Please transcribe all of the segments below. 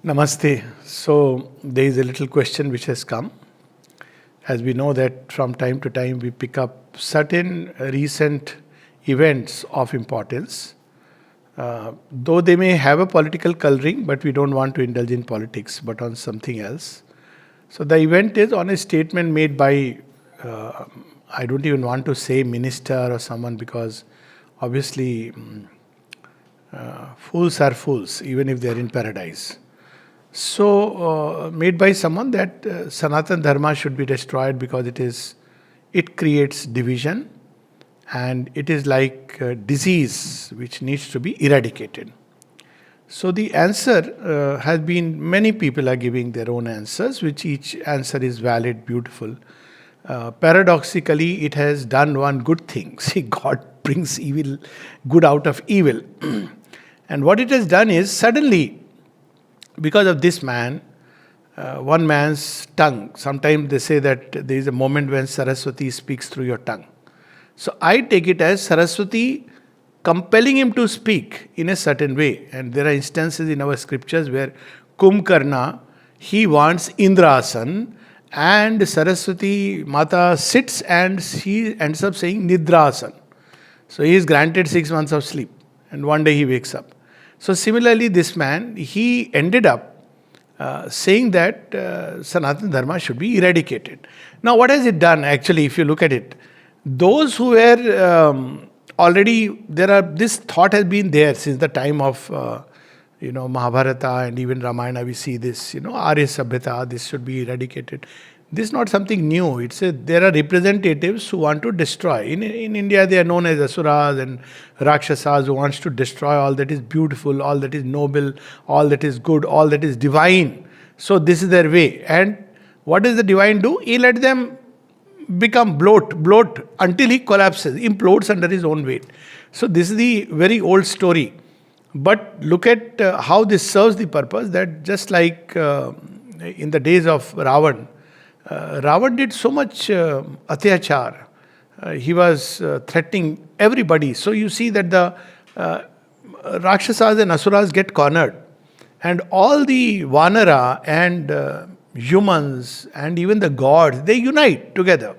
Namaste. So there is a little question which has come. As we know that from time to time we pick up certain recent events of importance. Though they may have a political coloring, but we don't want to indulge in politics, but on something else. So the event is on a statement made by, I don't even want to say minister or someone, because obviously fools are fools, even if they are in paradise. So, made by someone that Sanatana Dharma should be destroyed because it creates division, and it is like a disease which needs to be eradicated. So the answer has been, many people are giving their own answers, which each answer is valid, beautiful. Paradoxically, it has done one good thing. See, God brings good out of evil. And what it has done is, suddenly, because of this man, one man's tongue, sometimes they say that there is a moment when Saraswati speaks through your tongue. So I take it as Saraswati compelling him to speak in a certain way. And there are instances in our scriptures where Kumbhakarna, he wants Indrasan, and Saraswati Mata sits and he ends up saying Nidrasan. So he is granted 6 months of sleep, and one day he wakes up. So similarly, this man, he ended up saying that Sanatana Dharma should be eradicated. Now, what has it done actually, if you look at it? Those who were already, this thought has been there since the time of, Mahabharata and even Ramayana, we see this, Arya Sabhyata, this should be eradicated. This is not something new. There are representatives who want to destroy. In India, they are known as Asuras and Rakshasas, who wants to destroy all that is beautiful, all that is noble, all that is good, all that is divine. So this is their way. And what does the divine do? He let them become bloat until he collapses, implodes under his own weight. So this is the very old story. But look at how this serves the purpose, that just like in the days of Ravan, Ravan did so much atyachar. He was threatening everybody. So you see that the Rakshasas and Asuras get cornered. And all the Vanara and humans and even the gods, they unite together.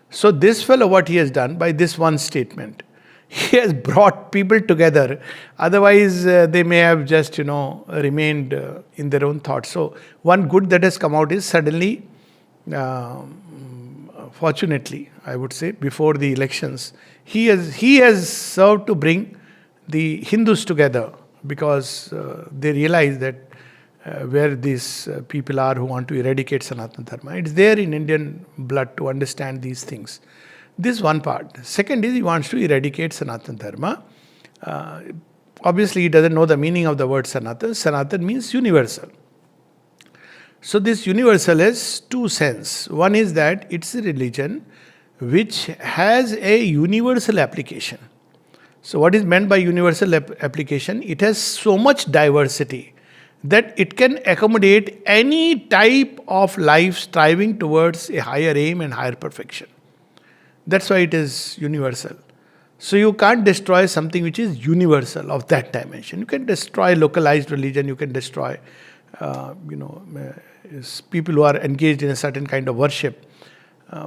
So this fellow, what he has done by this one statement, he has brought people together. Otherwise, they may have just, remained in their own thoughts. So one good that has come out is suddenly, fortunately, I would say, before the elections, he has served to bring the Hindus together, because they realize that where these people are who want to eradicate Sanatana Dharma, it's there in Indian blood to understand these things. This is one part. Second is, he wants to eradicate Sanatana Dharma. Obviously, he doesn't know the meaning of the word Sanatana. Sanatana means universal. So this universal has two senses. One is that it's a religion which has a universal application. So what is meant by universal application? It has so much diversity that it can accommodate any type of life striving towards a higher aim and higher perfection. That's why it is universal. So you can't destroy something which is universal of that dimension. You can destroy localized religion, you can destroy people who are engaged in a certain kind of worship.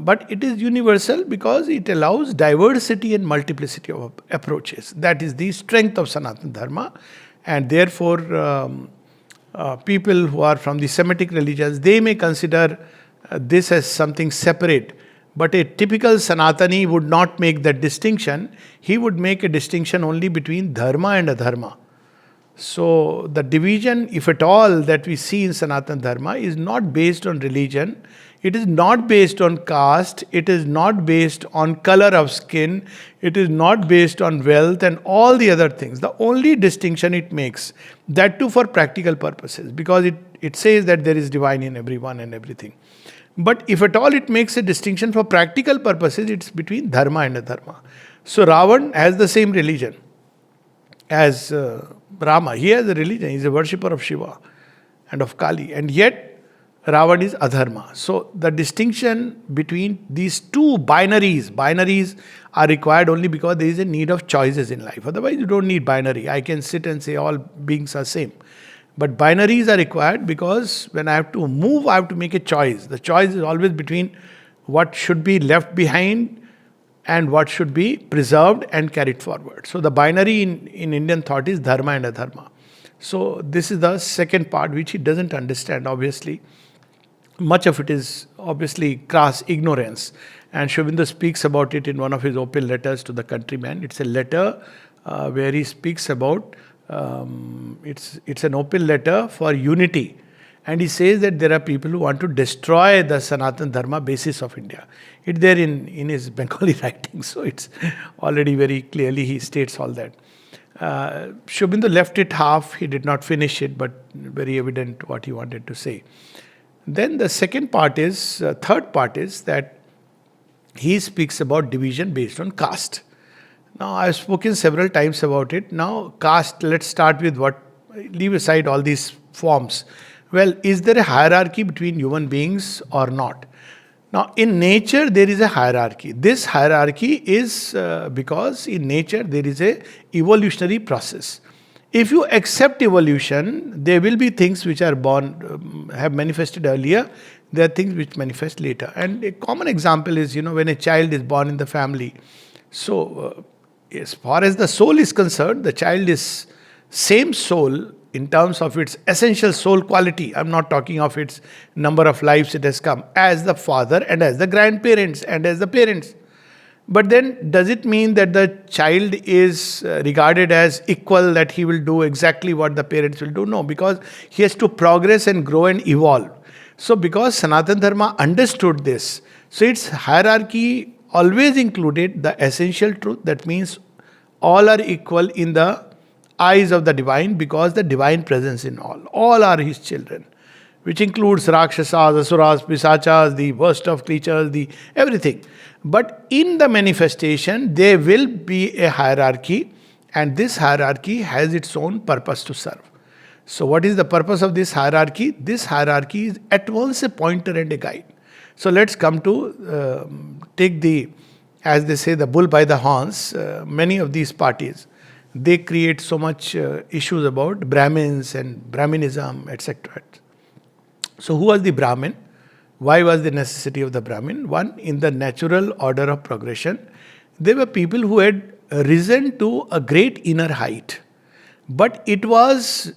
But it is universal because it allows diversity and multiplicity of approaches. That is the strength of Sanatana Dharma. And therefore, people who are from the Semitic religions, they may consider this as something separate. But a typical Sanatani would not make that distinction. He would make a distinction only between Dharma and Adharma. So the division, if at all, that we see in Sanatana Dharma is not based on religion. It is not based on caste. It is not based on color of skin. It is not based on wealth and all the other things. The only distinction it makes, that too for practical purposes, because it says that there is divine in everyone and everything. But if at all it makes a distinction for practical purposes, it's between Dharma and Adharma. So Ravan has the same religion as Rama. He has a religion. He is a worshipper of Shiva and of Kali. And yet, Ravan is Adharma. So the distinction between these two binaries are required only because there is a need of choices in life. Otherwise, you don't need binary. I can sit and say all beings are same. But binaries are required because when I have to move, I have to make a choice. The choice is always between what should be left behind and what should be preserved and carried forward. So the binary in Indian thought is dharma and adharma. So this is the second part which he doesn't understand, obviously. Much of it is obviously crass ignorance. And Sri Aurobindo speaks about it in one of his open letters to the countryman. It's a letter where he speaks about, it's an open letter for unity. And he says that there are people who want to destroy the Sanatana Dharma basis of India. It's there in his Bengali writing, so it's already very clearly he states all that. Sri Aurobindo left it half, he did not finish it, but very evident what he wanted to say. Then the third part is that he speaks about division based on caste. Now, I've spoken several times about it. Now, caste, let's start with leave aside all these forms. Well, is there a hierarchy between human beings or not? Now, in nature, there is a hierarchy. This hierarchy is because in nature, there is a evolutionary process. If you accept evolution, there will be things which are born, have manifested earlier. There are things which manifest later. And a common example is, when a child is born in the family. So, as far as the soul is concerned, the child is same soul in terms of its essential soul quality. I'm not talking of its number of lives it has come, as the father and as the grandparents and as the parents. But then, does it mean that the child is regarded as equal, that he will do exactly what the parents will do? No, because he has to progress and grow and evolve. So, because Sanatana Dharma understood this, so its hierarchy always included the essential truth. That means all are equal in the eyes of the divine, because the divine presence in all. All are his children, which includes Rakshasas, Asuras, Pisachas, the worst of creatures, the everything. But in the manifestation, there will be a hierarchy, and this hierarchy has its own purpose to serve. So what is the purpose of this hierarchy? This hierarchy is at once a pointer and a guide. So let's come to take as they say, the bull by the horns. Many of these parties, they create so much issues about Brahmins and Brahminism, etc. So who was the Brahmin? Why was the necessity of the Brahmin? One, in the natural order of progression, there were people who had risen to a great inner height. But it was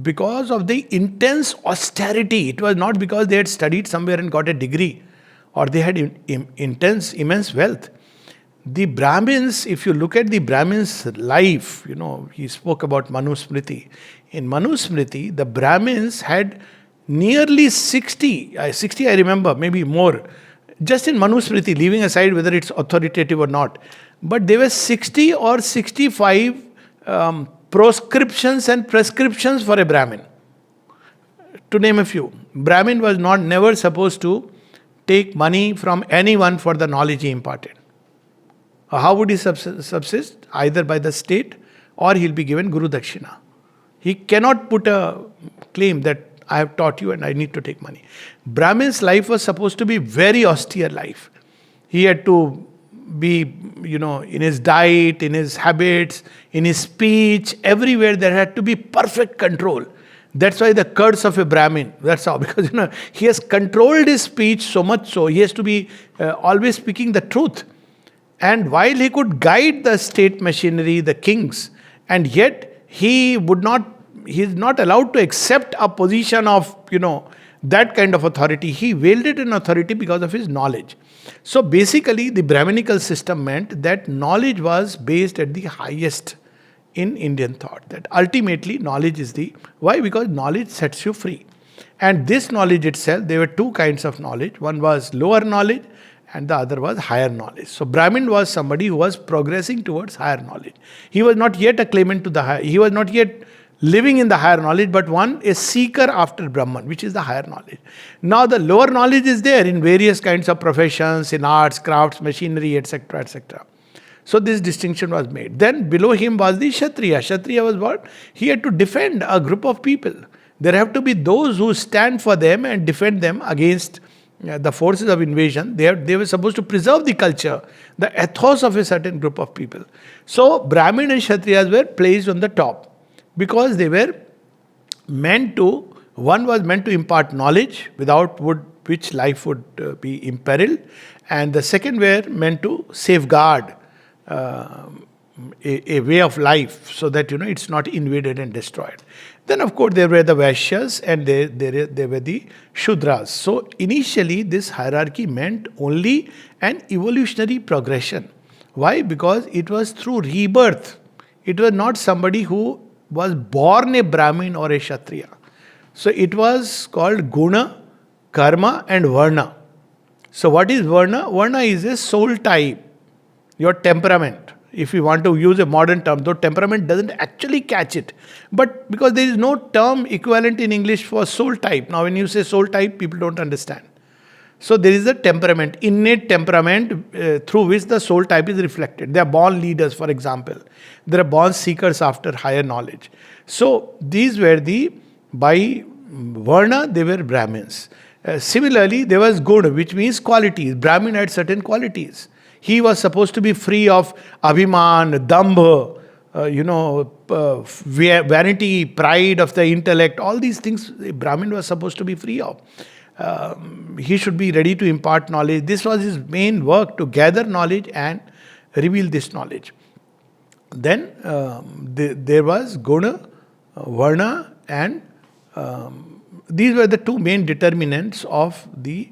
because of the intense austerity. It was not because they had studied somewhere and got a degree, or they had immense wealth. The Brahmins, if you look at the Brahmins' life, he spoke about Manusmriti. In Manusmriti, the Brahmins had nearly 60 I remember, maybe more, just in Manusmriti, leaving aside whether it's authoritative or not. But there were 60 or 65 proscriptions and prescriptions for a Brahmin. To name a few. Brahmin was never supposed to take money from anyone for the knowledge he imparted. How would he subsist? Either by the state, or he'll be given Guru Dakshina. He cannot put a claim that I have taught you and I need to take money. Brahmin's life was supposed to be very austere life. He had to be, in his diet, in his habits, in his speech, everywhere there had to be perfect control. That's why the curse of a Brahmin. That's how, because he has controlled his speech so much so, he has to be always speaking the truth. And while he could guide the state machinery, the kings, and yet he is not allowed to accept a position of, that kind of authority. He wielded an authority because of his knowledge. So basically, the Brahminical system meant that knowledge was based at the highest in Indian thought. That ultimately knowledge is why? Because knowledge sets you free. And this knowledge itself, there were two kinds of knowledge. One was lower knowledge and the other was higher knowledge. So Brahmin was somebody who was progressing towards higher knowledge. He was not yet a claimant to the higher. He was not yet living in the higher knowledge, but a seeker after Brahman, which is the higher knowledge. Now the lower knowledge is there in various kinds of professions, in arts, crafts, machinery, etc., etc. So this distinction was made. Then below him was the Kshatriya. Kshatriya was what? He had to defend a group of people. There have to be those who stand for them and defend them against the forces of invasion. They were supposed to preserve the culture, the ethos of a certain group of people. So Brahmin and Kshatriyas were placed on the top, because they were one was meant to impart knowledge without which life would be imperiled, and the second were meant to safeguard uh, a way of life so that it's not invaded and destroyed. Then of course there were the Vaishyas and there were the Shudras. So initially this hierarchy meant only an evolutionary progression. Why? Because it was through rebirth. It was not somebody who was born a Brahmin or a Kshatriya. So it was called Guna, Karma and Varna. So what is Varna? Varna is a soul type, your temperament. If you want to use a modern term, though temperament doesn't actually catch it. But because there is no term equivalent in English for soul type. Now when you say soul type, people don't understand. So there is a temperament, innate temperament through which the soul type is reflected. They are born leaders, for example. They are born seekers after higher knowledge. So these were by Varna, they were Brahmins. Similarly, there was Guna, which means qualities. Brahmin had certain qualities. He was supposed to be free of abhiman, dambha, vanity, pride of the intellect. All these things Brahmin was supposed to be free of. He should be ready to impart knowledge. This was his main work, to gather knowledge and reveal this knowledge. Then there was Guna, Varna, and these were the two main determinants of the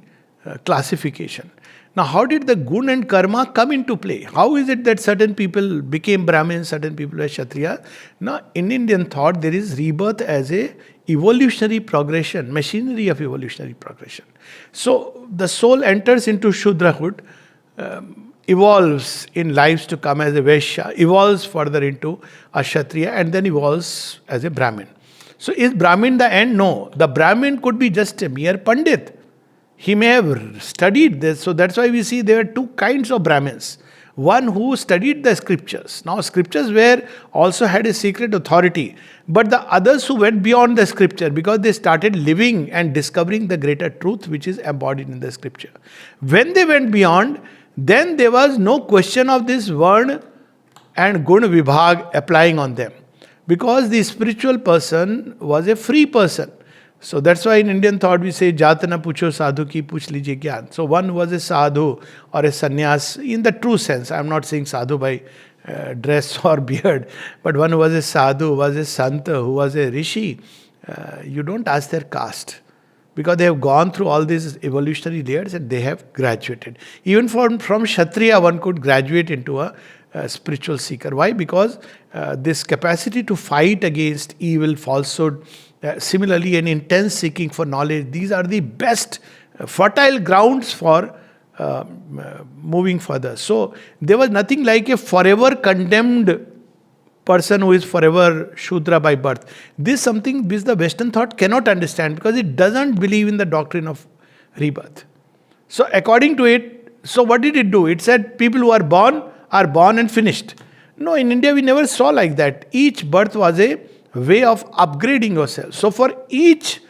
classification. Now, how did the Gun and Karma come into play? How is it that certain people became Brahmins, certain people were Kshatriya? Now, in Indian thought, there is rebirth as a evolutionary progression, machinery of evolutionary progression. So, the soul enters into Shudrahood, evolves in lives to come as a Vaishya, evolves further into a Kshatriya, and then evolves as a Brahmin. So, is Brahmin the end? No. The Brahmin could be just a mere Pandit. He may have studied this. So that's why we see there are two kinds of Brahmins. One who studied the scriptures. Now scriptures also had a secret authority. But the others who went beyond the scripture because they started living and discovering the greater truth which is embodied in the scripture. When they went beyond, then there was no question of this Varna and Gun Vibhag applying on them. Because the spiritual person was a free person. So that's why in Indian thought we say, Jatana pucho sadhu ki puch lije gyan. So one was a sadhu or a sannyas in the true sense. I'm not saying sadhu by dress or beard. But one who was a sadhu, was a santa, who was a rishi. You don't ask their caste. Because they have gone through all these evolutionary layers and they have graduated. Even from Kshatriya, one could graduate into a spiritual seeker. Why? Because this capacity to fight against evil, falsehood, similarly an intense seeking for knowledge, these are the best fertile grounds for moving further. So there was nothing like a forever condemned person who is forever Shudra by birth. This is something which the Western thought cannot understand because it doesn't believe in the doctrine of rebirth. So according to it, so what did it do? It said people who are born and finished. No, in India we never saw like that. Each birth was a way of upgrading yourself. So for each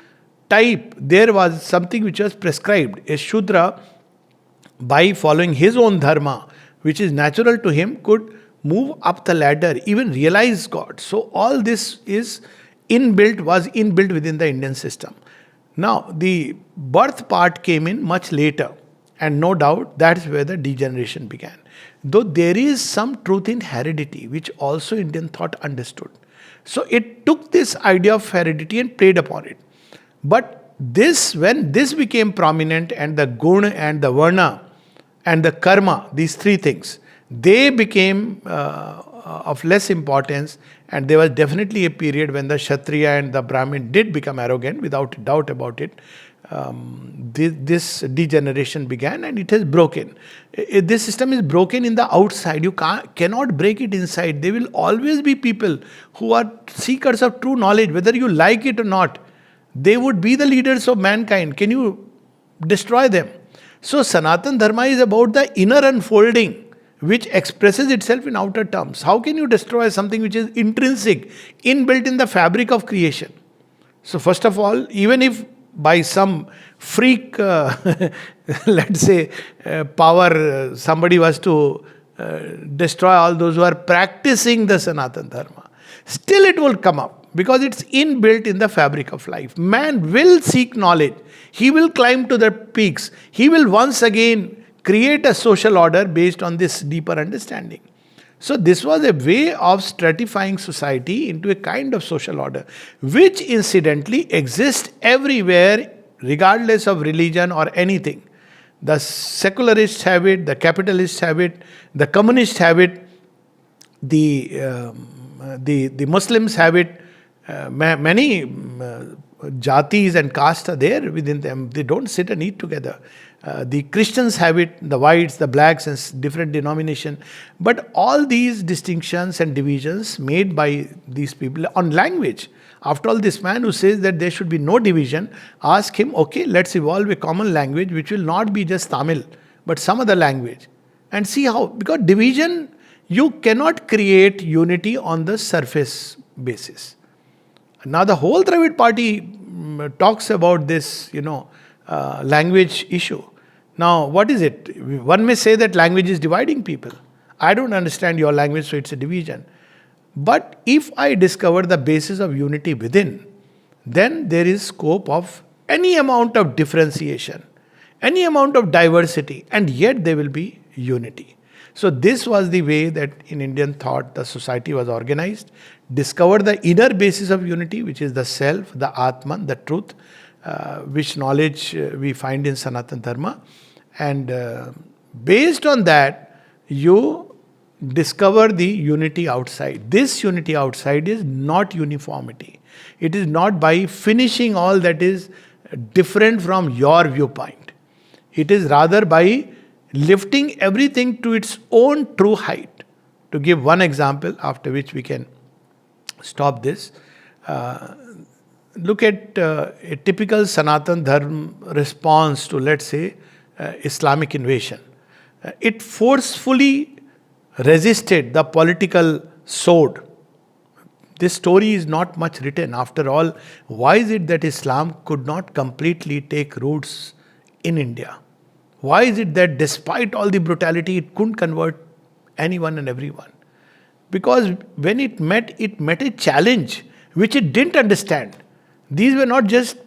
type, there was something which was prescribed. A Shudra, by following his own dharma, which is natural to him, could move up the ladder, even realize God. So all this was inbuilt within the Indian system. Now, the birth part came in much later. And no doubt, that's where the degeneration began. Though there is some truth in heredity, which also Indian thought understood. So it took this idea of heredity and played upon it. But when this became prominent and the Guna and the Varna and the Karma, these three things, they became of less importance, and there was definitely a period when the Kshatriya and the Brahmin did become arrogant, without doubt about it. This degeneration began and it has broken. This system is broken in the outside. You cannot break it inside. There will always be people who are seekers of true knowledge, whether you like it or not. They would be the leaders of mankind. Can you destroy them? So Sanatana Dharma is about the inner unfolding, which expresses itself in outer terms. How can you destroy something which is intrinsic, inbuilt in the fabric of creation? So first of all, even if by some freak, let's say, somebody was to destroy all those who are practicing the Sanatana Dharma. Still it will come up because it's inbuilt in the fabric of life. Man will seek knowledge. He will climb to the peaks. He will once again create a social order based on this deeper understanding. So this was a way of stratifying society into a kind of social order, which incidentally exists everywhere, regardless of religion or anything. The secularists have it, the capitalists have it, the communists have it, the Muslims have it. Many jatis and castes are there within them. They don't sit and eat together. The Christians have it, the whites, the blacks, and different denomination. But all these distinctions and divisions made by these people on language. After all, this man who says that there should be no division, ask him, okay, let's evolve a common language which will not be just Tamil, but some other language. And see how, because division, you cannot create unity on the surface basis. Now the whole Dravid party talks about this, language issue. Now, what is it? One may say that language is dividing people. I don't understand your language, so it's a division. But if I discover the basis of unity within, then there is scope of any amount of differentiation, any amount of diversity, and yet there will be unity. So this was the way that in Indian thought the society was organized. Discover the inner basis of unity, which is the self, the Atman, the truth, which knowledge we find in Sanatana Dharma. And based on that, you discover the unity outside. This unity outside is not uniformity. It is not by finishing all that is different from your viewpoint. It is rather by lifting everything to its own true height. To give one example, after which we can stop this. Look at a typical Sanatana Dharma response to, let's say, Islamic invasion. It forcefully resisted the political sword. This story is not much written. After all, why is it that Islam could not completely take roots in India? Why is it that despite all the brutality, it couldn't convert anyone and everyone? Because when it met a challenge which it didn't understand. These were not just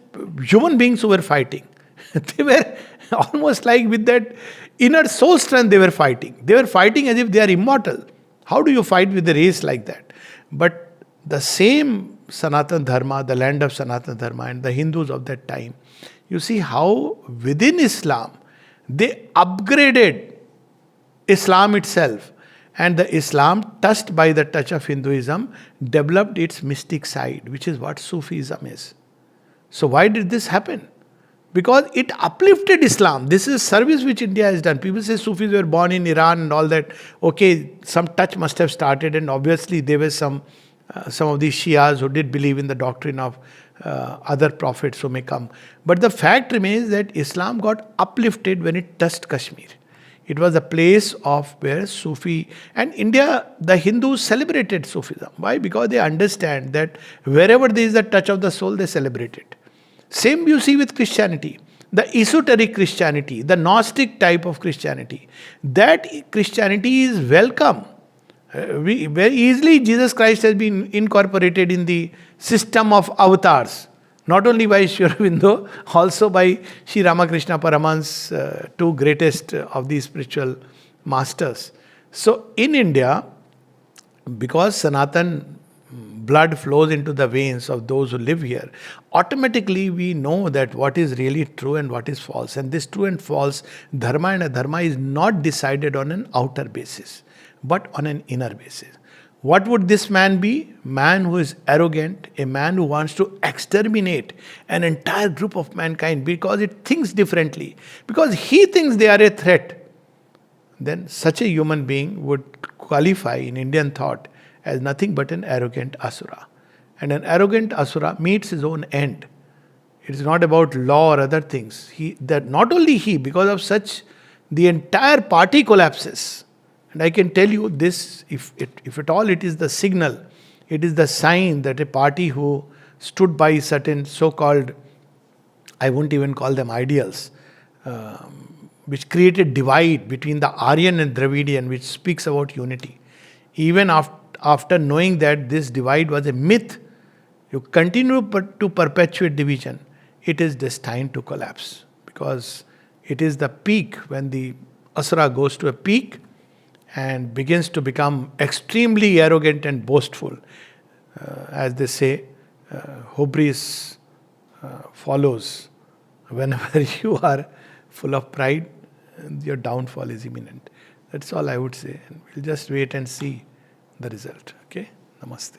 human beings who were fighting. They were almost like with that inner soul strength they were fighting. They were fighting as if they are immortal. How do you fight with a race like that? But the same Sanatana Dharma, the land of Sanatana Dharma and the Hindus of that time, you see how within Islam, they upgraded Islam itself. And the Islam, touched by the touch of Hinduism, developed its mystic side, which is what Sufism is. So why did this happen? Because it uplifted Islam. This is service which India has done. People say Sufis were born in Iran and all that. Okay, some touch must have started, and obviously there were some of these Shias who did believe in the doctrine of other prophets who may come. But the fact remains that Islam got uplifted when it touched Kashmir. It was a place of where Sufi, and India, the Hindus celebrated Sufism. Why? Because they understand that wherever there is a touch of the soul, they celebrate it. Same you see with Christianity. The esoteric Christianity, the Gnostic type of Christianity. That Christianity is welcome. Very easily Jesus Christ has been incorporated in the system of avatars. Not only by Sri Aurobindo, also by Sri Ramakrishna Paramahansa, two greatest of these spiritual masters. So in India, because Sanatan blood flows into the veins of those who live here, automatically we know that what is really true and what is false. And this true and false, dharma and adharma, is not decided on an outer basis, but on an inner basis. What would this man be? Man who is arrogant, a man who wants to exterminate an entire group of mankind because it thinks differently, because he thinks they are a threat. Then such a human being would qualify in Indian thought as nothing but an arrogant asura. And an arrogant asura meets his own end. It is not about law or other things. Not only he, because of such, the entire party collapses. And I can tell you this, if at all it is the signal, it is the sign that a party who stood by certain so-called, I won't even call them ideals, which created divide between the Aryan and Dravidian, which speaks about unity. Even after knowing that this divide was a myth, you continue to perpetuate division, it is destined to collapse. Because it is the peak, when the asura goes to a peak and begins to become extremely arrogant and boastful. As they say, hubris follows. Whenever you are full of pride, your downfall is imminent. That's all I would say. And we'll just wait and see the result. Okay? Namaste.